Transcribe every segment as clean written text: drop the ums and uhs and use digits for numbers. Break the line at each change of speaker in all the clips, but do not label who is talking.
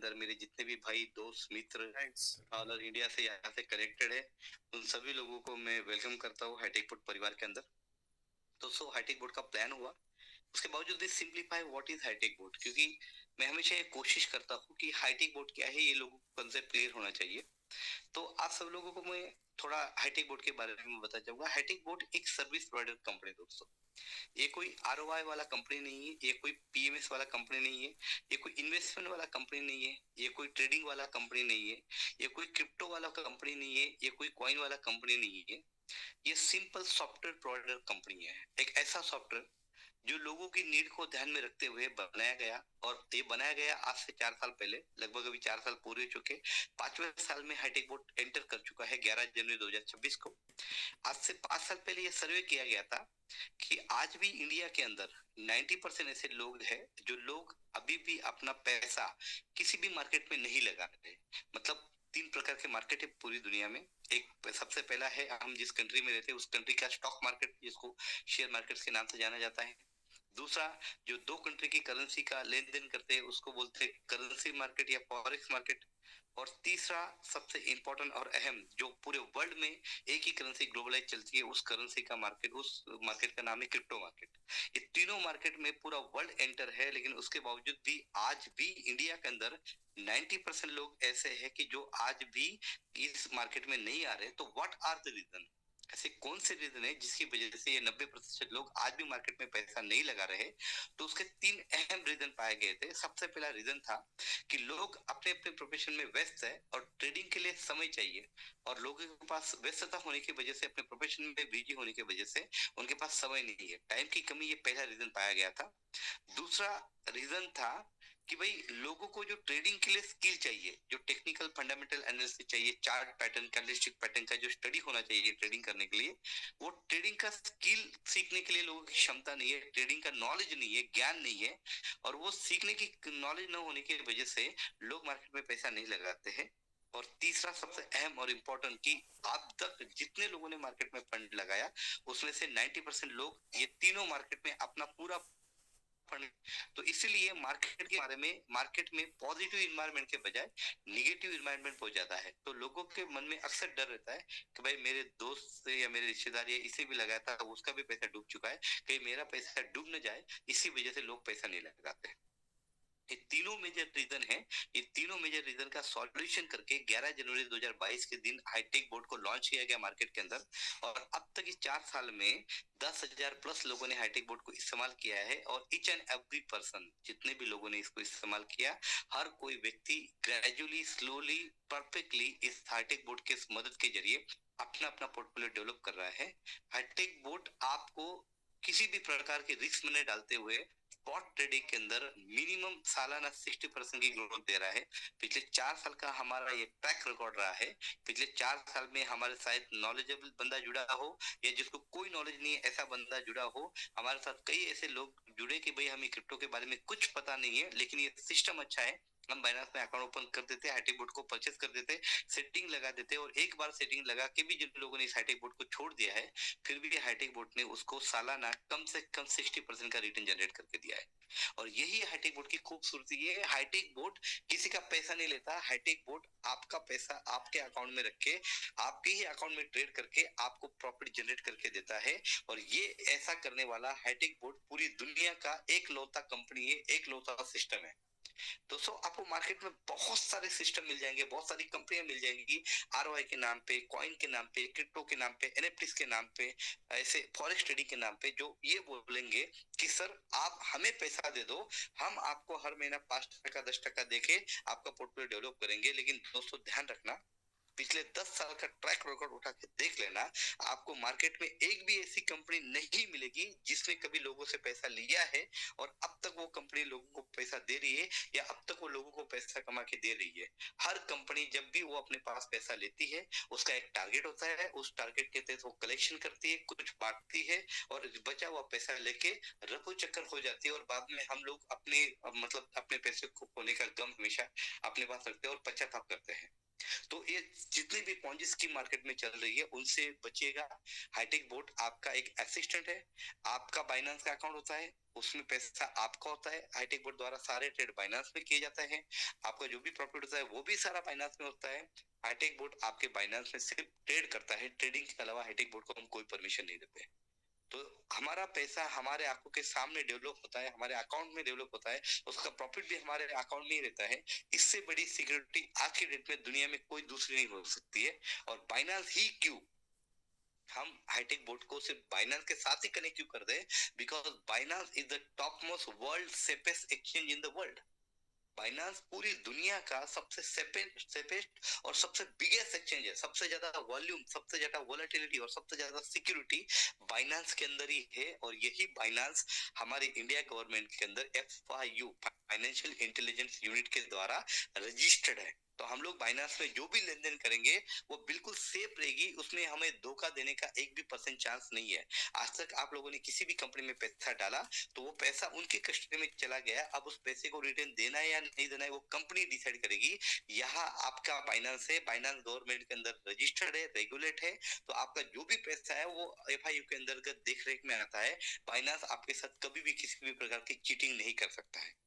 अंदर मेरे जितने भी भाई दोस्त मित्र ऑल ओवर इंडिया से यहाँ से कनेक्टेड है, उन सभी लोगों को मैं वेलकम करता हूँ हाईटेक बोर्ड परिवार के अंदर। तो हाईटेक बोर्ड का प्लान हुआ, उसके बावजूद भी simplify what is hi-tech board, क्योंकि मैं हमेशा ये कोशिश करता हूँ कि हाईटेक बोर्ड क्या है ये लोगों को कंसेप्ट क्लियर होना चाहिए। तो आप सब लोगों को मैं थोड़ा हाईटेक बोर्ड के बारे में बताना चाहूंगा। हाईटेक बोर्ड एक सर्विस प्रोवाइडर कंपनी दोस्तों, ये कोई आरओआई वाला कंपनी नहीं है, ये कोई पीएमएस वाला कंपनी नहीं है, ये कोई इन्वेस्टमेंट वाला कंपनी नहीं है, ये कोई ट्रेडिंग वाला कंपनी नहीं है, ये कोई क्रिप्टो वाला कंपनी नहीं है, ये कोई कॉइन वाला कंपनी नहीं है। ये सिंपल सॉफ्टवेयर प्रोवाइडर कंपनी है, एक ऐसा सॉफ्टवेयर जो लोगों की नीड को ध्यान में रखते हुए बनाया गया। और ये बनाया गया आज से 4 साल पहले, लगभग अभी 4 साल पूरे हो चुके। 5वें साल में हाईटेक बोर्ड एंटर कर चुका है 11 जनवरी 2026 को। आज से 5 साल पहले ये सर्वे किया गया था कि आज भी इंडिया के अंदर 90% ऐसे लोग हैं जो लोग अभी भी अपना पैसा किसी भी मार्केट में नहीं लगा रहे। मतलब 3 प्रकार के मार्केट है पूरी दुनिया में। एक सबसे पहला है, हम जिस कंट्री में रहते हैं उस कंट्री का स्टॉक मार्केट, जिसको शेयर मार्केट के नाम से जाना जाता है। दूसरा, जो 2 कंट्री की करेंसी का लेन देन करते हैं उसको बोलते हैं करेंसी मार्केट या फॉरेक्स मार्केट। और तीसरा सबसे इंपॉर्टेंट और अहम, जो पूरे वर्ल्ड में एक ही करेंसी ग्लोबलाइज चलती है, उस करेंसी का मार्केट, उस मार्केट का नाम है क्रिप्टो मार्केट। ये तीनों मार्केट में पूरा वर्ल्ड एंटर है, लेकिन उसके बावजूद भी आज भी इंडिया के अंदर 90% लोग ऐसे हैं कि जो आज भी इस मार्केट में नहीं आ रहे। तो व्हाट आर द रीजन, ऐसे कौन से रीजन है जिसकी वजह से ये 90% लोग आज भी मार्केट में पैसा नहीं लगा रहे? तो उसके 3 अहम रीजन पाए गए थे। सबसे पहला रीजन था कि लोग अपने अपने प्रोफेशन में व्यस्त है और ट्रेडिंग के लिए समय चाहिए, और लोगों के पास व्यस्तता होने की वजह से, अपने प्रोफेशन में बिजी होने की वजह से उनके पास समय नहीं है, टाइम की कमी, ये पहला रीजन पाया गया था। दूसरा रीजन था कि भाई लोगों को जो ट्रेडिंग के लिए स्किल चाहिए, जो टेक्निकल फंडामेंटल एनालिसिस चाहिए, चार्ट पैटर्न, कैंडलस्टिक पैटर्न का जो स्टडी होना चाहिए ट्रेडिंग करने के लिए, वो ट्रेडिंग का स्किल सीखने के लिए लोगों की क्षमता नहीं है, ट्रेडिंग का नॉलेज नहीं है, ज्ञान नहीं है। और वो सीखने की नॉलेज न होने की वजह से लोग मार्केट में पैसा नहीं लगाते हैं। और तीसरा सबसे अहम और इम्पोर्टेंट, कि अब तक जितने लोगों ने मार्केट में फंड लगाया उसमें से 90% लोग ये तीनों मार्केट में अपना पूरा फंड। तो इसीलिए मार्केट के बारे में, मार्केट में पॉजिटिव इन्वायरमेंट के बजाय निगेटिव इन्वायरमेंट हो जाता है। तो लोगों के मन में अक्सर डर रहता है कि भाई मेरे दोस्त से या मेरे रिश्तेदार या इसे भी लगाया था, उसका भी पैसा डूब चुका है, कहीं मेरा पैसा डूब न जाए, इसी वजह से लोग पैसा नहीं लगाते। ये तीनों मेजर रीजन है। ये तीनों मेजर रीजन का सॉल्यूशन करके 11 जनवरी 2022 के दिन हाईटेक बोर्ड को लॉन्च किया गया मार्केट के अंदर। और अब तक इस 4 साल में 10,000 प्लस लोगों ने हाईटेक बोर्ड को इस्तेमाल किया है। और ईच एंड एवरी पर्सन, जितने भी लोगों ने इसको इस्तेमाल किया, हर कोई व्यक्ति ग्रेजुअली, स्लोली, परफेक्टली इस हाईटेक बोर्ड के मदद के जरिए अपना अपना पोर्टफोलियो डेवलप कर रहा है। हाईटेक बोर्ड आपको किसी भी प्रकार के रिस्क में डालते हुए स्पॉट ट्रेडिंग के अंदर मिनिमम सालाना 60% की ग्रोथ दे रहा है। पिछले 4 साल का हमारा ये ट्रैक रिकॉर्ड रहा है। पिछले 4 साल में हमारे साथ नॉलेजेबल बंदा जुड़ा हो या जिसको कोई नॉलेज नहीं है ऐसा बंदा जुड़ा हो, हमारे साथ कई ऐसे लोग जुड़े कि भाई हमें क्रिप्टो के बारे में कुछ पता नहीं है, लेकिन ये सिस्टम अच्छा है, हम बाइनांस में अकाउंट ओपन कर देते, हाईटेक बोर्ड को परचेस कर देते, सेटिंग लगा देते। और एक बार सेटिंग लगा के भी जिन लोगों ने इस हाईटेक बोर्ड को छोड़ दिया है, फिर भी हाईटेक बोर्ड ने उसको सालाना कम से कम 60% का रिटर्न जनरेट करके दिया है। और यही हाईटेक बोर्ड की खूबसूरती है। हाईटेक बोर्ड किसी का पैसा नहीं लेता, हाईटेक बोर्ड आपका पैसा आपके अकाउंट में रख के, आपके ही अकाउंट में ट्रेड करके आपको प्रॉफिट जनरेट करके देता है। और ये ऐसा करने वाला हाईटेक बोर्ड पूरी दुनिया का एक लौता कंपनी है, एक लौता सिस्टम है। दोस्तों आपको मार्केट में बहुत सारे सिस्टम मिल जाएंगे, बहुत सारी कंपनियां मिल जाएंगी, आरओआई के नाम पे, कॉइन के नाम पे, क्रिप्टो के नाम पे, एनएफटीज के नाम पे, ऐसे फॉरेक्स ट्रेडिंग के नाम पे, जो ये बोलेंगे कि सर आप हमें पैसा दे दो, हम आपको हर महीना 5% 10% देके आपका पोर्टफोलियो डेवलप करेंगे। लेकिन दोस्तों ध्यान रखना, पिछले 10 साल का ट्रैक रिकॉर्ड उठा के देख लेना, आपको मार्केट में एक भी ऐसी कंपनी नहीं मिलेगी जिसने कभी लोगों से पैसा लिया है और अब तक वो कंपनी लोगों को पैसा दे रही है, या अब तक वो लोगों को पैसा कमा के दे रही है। हर कंपनी जब भी वो अपने पास पैसा लेती है, उसका एक टारगेट होता है, उस टारगेट के तहत वो कलेक्शन करती है, कुछ बांटती है, और बचा हुआ पैसा लेके रफू चक्कर हो जाती है। और बाद में हम लोग अपने मतलब अपने पैसे को खोने का गम हमेशा अपने पास रखते हैं और पश्चाताप करते हैं। तो ये जितनी भी पॉन्जी स्कीम मार्केट में चल रही है उनसे बचिएगा। हाईटेक बोट आपका एक असिस्टेंट है, आपका बाइनेंस का अकाउंट होता है, उसमें पैसा आपका होता है। हाईटेक बोट द्वारा सारे ट्रेड बाइनेंस में किए जाते हैं, आपका जो भी प्रॉफिट होता है वो भी सारा बाइनेंस में होता है। हाईटेक बोट आपके बाइनेंस में सिर्फ ट्रेड करता है, ट्रेडिंग के अलावा हाईटेक बोट को हम कोई परमिशन नहीं देते। तो हमारा पैसा हमारे आंखों के सामने डेवलप होता है, हमारे अकाउंट में डेवलप होता है, उसका प्रॉफिट भी हमारे अकाउंट में ही रहता है। इससे बड़ी सिक्योरिटी आज की डेट में दुनिया में कोई दूसरी नहीं हो सकती है। और बाइनेंस ही क्यों, हम हाईटेक बोट को सिर्फ बाइनेंस के साथ ही कनेक्ट क्यों कर दे, because Binance is the top most world safest exchange in the world. Binance पूरी दुनिया का सबसे सेफेस्ट और सबसे बिगेस्ट एक्सचेंज है। सबसे ज्यादा वॉल्यूम, सबसे ज्यादा वोलेटिलिटी और सबसे ज्यादा सिक्योरिटी बाइनांस के अंदर ही है। और यही बाइनांस हमारे इंडिया गवर्नमेंट के अंदर FIU फाइनेंशियल इंटेलिजेंस यूनिट के द्वारा रजिस्टर्ड है। तो हम लोग बाइनांस में जो भी लेन देन करेंगे वो बिल्कुल सेफ रहेगी, उसमें हमें धोखा देने का 1% चांस नहीं है। आज तक आप लोगों ने किसी भी कंपनी में पैसा डाला तो वो पैसा उनके कस्टडी में चला गया, अब उस पैसे को रिटर्न देना है या नहीं देना है वो कंपनी डिसाइड करेगी। यहाँ आपका बाइनेंस है, बाइनेंस गवर्नमेंट के अंदर रजिस्टर्ड है, रेगुलेट है, तो आपका जो भी पैसा है वो FIU के अंतर्गत देख रेख में आता है। बाइनेंस आपके साथ कभी भी किसी भी प्रकार की चीटिंग नहीं कर सकता है।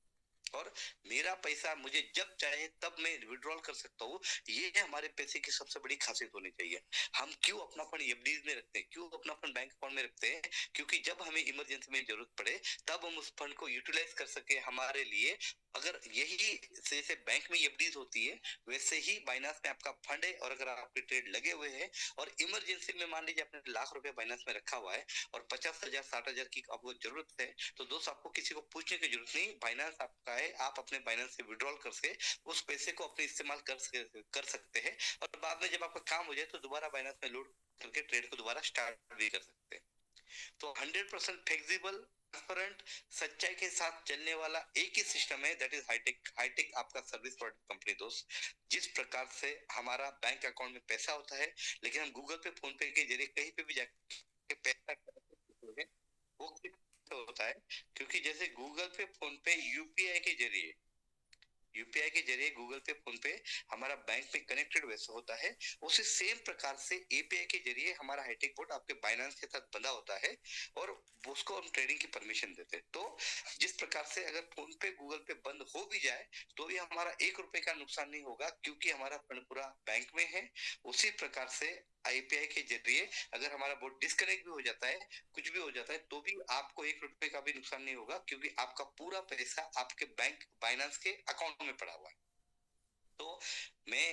और मेरा पैसा मुझे जब चाहे तब मैं विड्रॉल कर सकता हूँ, ये हमारे पैसे की सबसे बड़ी खासियत होनी चाहिए। हम क्यों अपना फंड FDs में रखते हैं, क्यों अपना फंड बैंक अकाउंट में रखते हैं, क्योंकि जब हमें इमरजेंसी में जरूरत पड़े तब हम उस फंड को यूटिलाइज कर सके हमारे लिए। अगर यही जैसे बैंक में FDs होती है वैसे ही बाइनांस में आपका फंड है, और अगर आपके ट्रेड लगे हुए हैं और इमरजेंसी में मान लीजिए आपने ₹1,00,000 बाइनांस में रखा हुआ है और 50,000 60,000 की आपको जरूरत है, तो दोस्त आपको किसी को पूछने की जरूरत नहीं, बाइनांस आपका है, आप अपने बाइनांस से विड्रॉल कर से उस पैसे को अपने इस्तेमाल कर सकते हैं। और बाद में जब आपका काम हो जाए तो दोबारा बाइनांस में लोड करके ट्रेड को दोबारा स्टार्ट भी कर सकते हैं। तो 100% फ्लेक्सिबल, ट्रांसपेरेंट, सच्चाई के साथ चलने वाला एक ही सिस्टम है, दैट इज हाईटेक। हाईटेक आपका सर्विस प्रोवाइड कंपनी दोस्त। जिस प्रकार से हमारा बैंक अकाउंट में पैसा होता है, लेकिन हम गूगल पे, फोन पे के जरिए कहीं पे भी जाके पैसा वो होता है, क्योंकि जैसे गूगल पे, फोन पे UPI के जरिए, यूपीआई के जरिए गूगल पे, फोन पे हमारा बैंक में कनेक्टेड वैसे होता है, उसी सेम प्रकार से API के जरिए हमारा हाईटेक बोर्ड आपके बाइनेंस के साथ बंधा होता है और उसको हम ट्रेडिंग की परमिशन देते हैं। तो जिस प्रकार से अगर फोन पे, गूगल पे बंद हो भी जाए तो भी हमारा ₹1 का नुकसान नहीं होगा, क्योंकि हमारा फंड पूरा बैंक में है। उसी प्रकार से API के जरिए अगर हमारा बोर्ड डिस्कनेक्ट भी हो जाता है, कुछ भी हो जाता है, तो भी आपको ₹1 का भी नुकसान नहीं होगा, क्योंकि आपका पूरा पैसा आपके बैंक बाइनेंस के अकाउंट में पड़ा हुआ है। तो मैं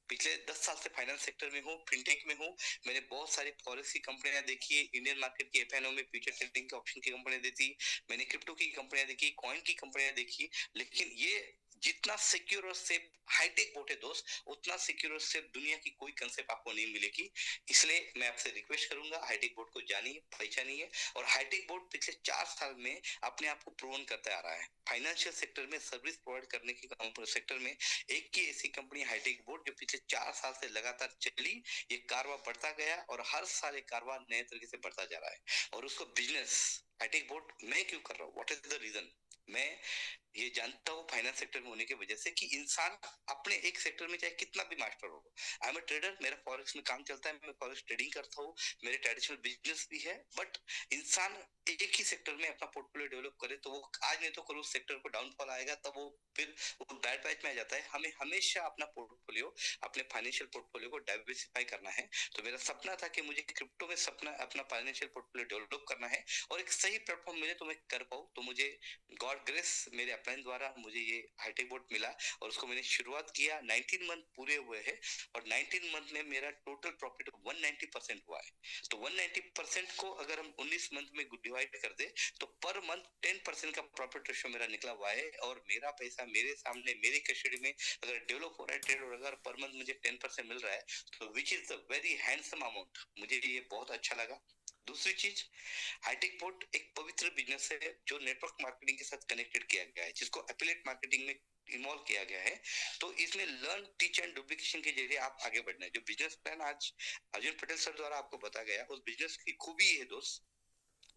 पिछले 10 साल से फाइनेंस सेक्टर में हूँ, फिनटेक में हूँ। मैंने बहुत सारी फॉरेक्स की कंपनियां देखी है, इंडियन मार्केट की FNO में फ्यूचर ट्रेडिंग के ऑप्शन की कंपनियां देखी, मैंने क्रिप्टो की कंपनियां देखी, कॉइन की कंपनियां देखी, लेकिन ये जितना सिक्योर और सेफ हाईटेक बोट है दोस्त, उतना सिक्योर और सेफ दुनिया की कोई कंसेप्ट आपको नहीं मिलेगी। इसलिए मैं आपसे रिक्वेस्ट करूंगा, हाईटेक बोट को जानिए, पहचानिए। और हाईटेक बोट पिछले 4 साल में अपने आप को प्रूवन करते आ रहा है। फाइनेंशियल सेक्टर में सर्विस प्रोवाइड करने की सेक्टर में एक ही ऐसी कंपनी हाईटेक बोट जो पिछले 4 साल से लगातार चली, ये कारवा बढ़ता गया और हर साल ये कारवा नए तरीके से बढ़ता जा रहा है। और उसको बिजनेस हाईटेक बोट मैं क्यों कर रहा हूँ, व्हाट इज द रीजन, मैं ये जानता हूँ फाइनेंस सेक्टर में होने की वजह से कि इंसान अपने एक सेक्टर में चाहे कितना भी मास्टर हो, आई एम अ ट्रेडर, मेरा फॉरेक्स में काम चलता है, मैं फॉरेक्स ट्रेडिंग करता हूँ, मेरे ट्रेडिशनल बिजनेस भी है, बट इंसान एक ही सेक्टर में अपना पोर्टफोलियो डेवलप करे तो वो आज नहीं तो कल उस सेक्टर को डाउनफॉल आएगा, तब वो फिर वो बैड बैच में आ जाता है। हमें हमेशा अपना पोर्टफोलियो, अपने फाइनेंशियल पोर्टफोलियो को डाइवर्सिफाई करना है। तो मेरा सपना था कि मुझे क्रिप्टो में सपना अपना फाइनेंशियल पोर्टफोलियो डेवलप करना है और एक सही प्लेटफॉर्म मिले तो मैं कर पाऊँ। तो मुझे गॉड ग्रेस, मेरे अपलाइन द्वारा मुझे ये हाईटेक बोट मिला और उसको मैंने शुरुआत किया। 19 मंथ पूरे हुए हैं और 19 मंथ में मेरा टोटल प्रॉफिट 190% हुआ है। तो 190% को अगर हम 19 मंथ में डिवाइड कर दे तो पर मंथ 10% का प्रॉफिट रेशियो मेरा निकला हुआ है। और मेरा पैसा मेरे सामने, मेरी कस्टडी में अगर डेवलप हो रहा है ट्रेड, और अगर पर मंथ मुझे 10% मिल रहा है तो which is the very handsome amount, मुझे ये बहुत अच्छा लगा। दूसरी चीज, हाईटेक बोट एक पवित्र बिजनेस है जो नेटवर्क मार्केटिंग के साथ कनेक्टेड किया गया है, जिसको एफिलिएट मार्केटिंग में इन्वॉल्व किया गया है। तो इसमें लर्न, टीच एंड डुप्लीकेशन के जरिए आप आगे बढ़ना है। जो बिजनेस प्लान आज अर्जुन पटेल सर द्वारा आपको बताया गया, उस बिजनेस की खूबी है दोस्त,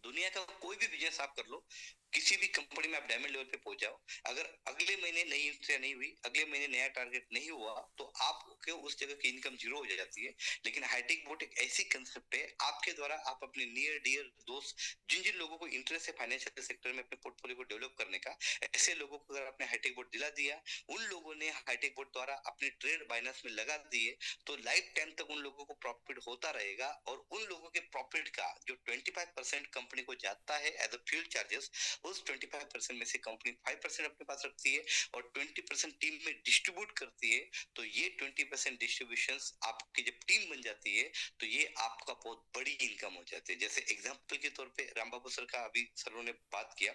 दुनिया का कोई भी बिजनेस आप कर लो, किसी भी कंपनी में आप डायमंड लेवल पे पहुंच जाओ, अगर अगले महीने नई एंट्री नहीं हुई, अगले महीने नया टारगेट नहीं हुआ, तो आपके उस जगह की इनकम जीरो हो जाती है। लेकिन हाईटेक बोट एक ऐसी कंसेप्ट है, आपके द्वारा आप अपने नियर डियर दोस्त, जिन जिन लोगों को इंटरेस्ट है फाइनेंशियल सेक्टर में अपने पोर्टफोलियो को डेवलप करने का, ऐसे लोगों को अगर आपने हाईटेक बोट दिला दिया, उन लोगों ने हाईटेक बोट द्वारा अपने ट्रेड बाइनस में लगा दिए, तो लाइफ टाइम तक उन लोगों को प्रॉफिट होता रहेगा। और उन लोगों के प्रॉफिट का जो 25% कंपनी को जाता है एज अ फ्यूल चार्जेस, उस 25% में से कंपनी 5% अपने पास रखती है और 20% टीम में डिस्ट्रीब्यूट करती है। तो ये 20% डिस्ट्रीब्यूशन आपकी जब टीम बन जाती है, तो ये आपका बहुत बड़ी इनकम हो जाती है। जैसे एग्जांपल के तौर पे राम बाबू सर का अभी सरों ने बात किया,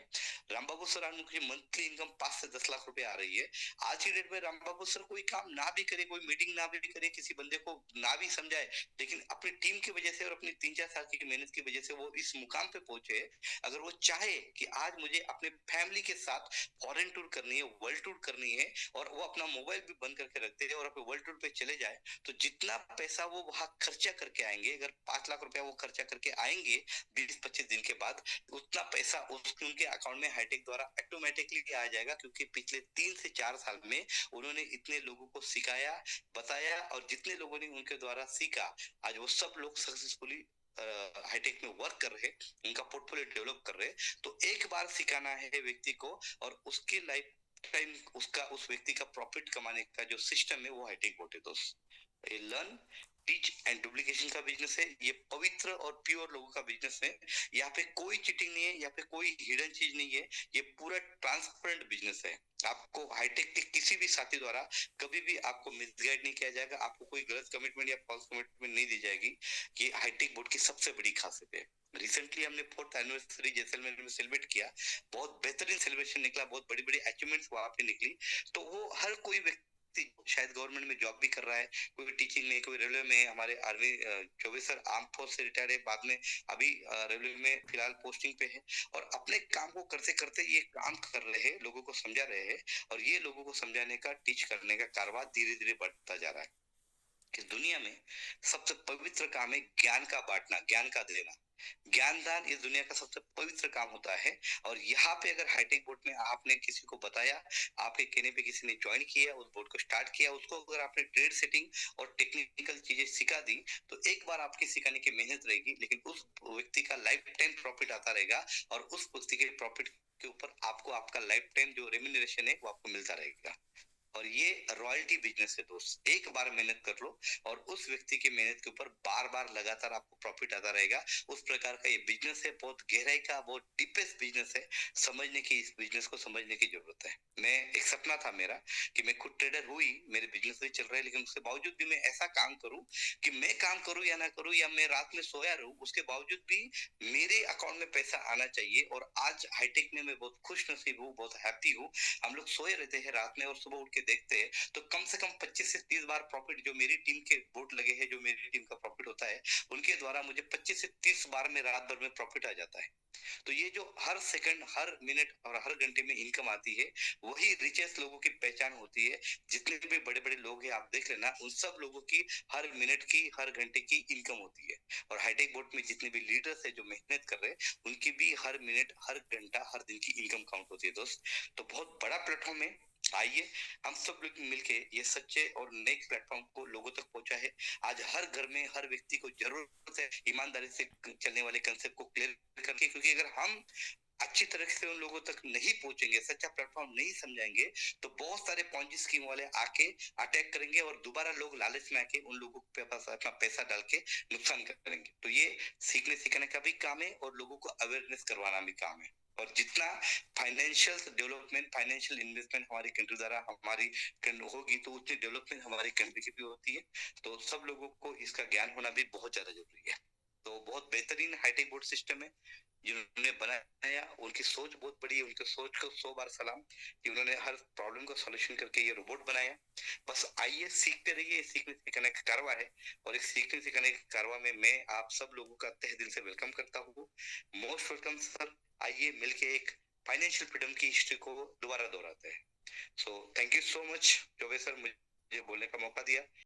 राम बाबू सर की मंथली इनकम 5 से 10 लाख रुपए आ रही है। आज की डेट में राम बाबू सर कोई काम ना भी करे, कोई मीटिंग ना भी करे, किसी बंदे को ना भी समझाए, लेकिन अपनी टीम की वजह से और अपनी 3-4 साल की मेहनत की वजह से वो इस मुकाम पे पहुंचे। अगर वो चाहे कि आज मुझे अपने फैमिली के साथ फॉरेन टूर करनी है, वर्ल्ड टूर करनी है, और वो अपना मोबाइल भी बंद करके रखते हैं और अपने वर्ल्ड टूर पे चले जाए, तो जितना पैसा वो वहां खर्चा करके आएंगे, अगर 5 लाख रुपया वो खर्चा करके आएंगे 20-25 दिन के बाद, उतना पैसा उनके अकाउंट में हाईटेक द्वारा ऑटोमेटिकली आ जाएगा, क्योंकि पिछले 3 से 4 साल में उन्होंने इतने लोगों को सिखाया, बताया, और जितने लोगों ने उनके द्वारा सीखा, आज वो सब लोग सक्सेसफुली हाईटेक में वर्क कर रहे, उनका पोर्टफोलियो डेवलप कर रहे। तो एक बार सिखाना है व्यक्ति को, और उसके लाइफ टाइम उसका, उस व्यक्ति का प्रॉफिट कमाने का जो सिस्टम है वो हाईटेक बोट है दोस्त। ये लर्न, टीच एंड डुप्लीकेशन का बिजनेस है, ये पवित्र और प्योर लोगों का बिजनेस है। यहाँ पे कोई चीटिंग नहीं है, यहाँ पे कोई हिडन चीज नहीं है, ये पूरा ट्रांसपेरेंट बिजनेस है। आपको हाईटेक के किसी भी साथी द्वारा कभी भी आपको मिसगाइड नहीं किया जाएगा, आपको कोई गलत कमिटमेंट या फॉल्स कमिटमेंट नहीं दी जाएगी। ये हाईटेक बोर्ड की सबसे बड़ी खासियत है। रिसेंटली हमने 4th एनिवर्सरी जैसलमेर में सेलिब्रेट किया, बहुत बेहतरीन सेलिब्रेशन निकला, बहुत बड़ी बड़ी अचीवमेंट्स वहां पे निकली। तो वो हर कोई व्यक्ति शायद गवर्नमेंट में जॉब भी कर रहा है, कोई टीचिंग में, कोई रेलवे में, हमारे army Choubey sir arm force से रिटायर्ड है, बाद में अभी रेलवे में फिलहाल पोस्टिंग पे है, और अपने काम को करते करते ये काम कर रहे हैं, लोगों को समझा रहे हैं, और ये लोगों को समझाने का, टीच करने का कारवार धीरे धीरे बढ़ता जा रहा है। इस दुनिया में सबसे पवित्र काम है ज्ञान का बांटना, ज्ञान का देना। ज्ञान दान इस दुनिया का सबसे पवित्र काम होता है। और यहाँ पे अगर हाईटेक बोर्ड में आपने किसी को बताया, आपके कहने पे किसी ने ज्वाइन किया, उस बोर्ड को स्टार्ट किया, उसको अगर आपने ट्रेड सेटिंग और टेक्निकल चीजें सिखा दी, तो एक बार आपकी सिखाने की मेहनत रहेगी, लेकिन उस व्यक्ति का लाइफ टाइम प्रॉफिट आता रहेगा, और उस व्यक्ति के प्रॉफिट के ऊपर आपको आपका लाइफ टाइम जो रेम्यूनरेशन है वो आपको मिलता रहेगा। और ये रॉयल्टी बिजनेस है दोस्त, एक बार मेहनत कर लो और उस व्यक्ति की मेहनत के ऊपर बार बार लगातार आपको प्रॉफिट आता रहेगा। उस प्रकार का ये बिजनेस है, बहुत गहराई का, बहुत डीपेस्ट बिजनेस है। समझने की, इस बिजनेस को समझने की जरूरत है। मैं, एक सपना था मेरा कि मैं खुद ट्रेडर हुई, मेरे बिजनेस भी चल रहा है, लेकिन उसके बावजूद भी मैं ऐसा काम करूं कि मैं काम करूं या ना करूं, या मैं रात में सोया रहूं, उसके बावजूद भी मेरे अकाउंट में पैसा आना चाहिए। और आज हाईटेक में मैं बहुत खुश नसीब हूँ, बहुत हैप्पी हूँ। हम लोग सोए रहते हैं रात में और सुबह उठ के देखते हैं, तो कम से कम 25 से 30 बार प्रॉफिट जो मेरी टीम के बोर्ड लगे हैं, जो मेरी टीम का प्रॉफिट होता है, उनके द्वारा मुझे 25 से 30 बार में रात भर में प्रॉफिट आ जाता है। तो ये जो हर सेकंड, हर मिनट और हर घंटे में इनकम आती है, वही रिचेस्ट लोगों की पहचान होती है। जितने भी बड़े बड़े लोग हैं आप देख लेना, उन सब लोगों की हर मिनट की, हर घंटे की इनकम होती है। और हाईटेक बोर्ड में जितने भी लीडर्स है जो मेहनत कर रहे हैं, उनकी भी हर मिनट, हर घंटा, हर दिन की इनकम काउंट होती है दोस्त। तो बहुत बड़ा प्लेटफॉर्म है। आइए हम सब लोग मिलके ये सच्चे और नेक प्लेटफॉर्म को लोगों तक पहुंचा है। आज हर घर में हर व्यक्ति को जरूरत है ईमानदारी से चलने वाले कंसेप्ट को क्लियर करके, क्योंकि अगर हम अच्छी तरह से उन लोगों तक नहीं पहुंचेंगे, सच्चा प्लेटफॉर्म नहीं समझाएंगे, तो बहुत सारे पॉन्जी स्कीम वाले आके अटैक करेंगे, और दोबारा लोग लालच में आके उन लोगों के पास अपना पैसा डाल के नुकसान करेंगे। तो ये सीखने सिखाने का भी काम है, और लोगों को अवेयरनेस करवाना भी काम है। और जितना फाइनेंशियल डेवलपमेंट, फाइनेंशियल इन्वेस्टमेंट हमारी कंट्री द्वारा हमारी होगी, तो उतनी डेवलपमेंट हमारी कंट्री की भी होती है। तो सब लोगों को इसका ज्ञान होना भी बहुत ज्यादा जरूरी है। तो बहुत बेहतरीन हाईटेक बोर्ड सिस्टम है जिन्होंने बनाया, उनकी सोच बहुत बड़ी है, उनके सोच को 100 बार सलाम कि उन्होंने हर प्रॉब्लम का सॉल्यूशन करके ये रोबोट बनाया। बस आइए, सीखते रहिए, सीखने सिखाने का कारवा है, और इस सीखने सिखाने के कारवा में मैं आप सब लोगों का तहे दिल से वेलकम करता हूँ। Most welcome sir. आइए मिलके एक फाइनेंशियल फ्रीडम की हिस्ट्री को दोबारा दोहराते हैं। So thank you so much Choubey sir, मुझे बोलने का मौका दिया।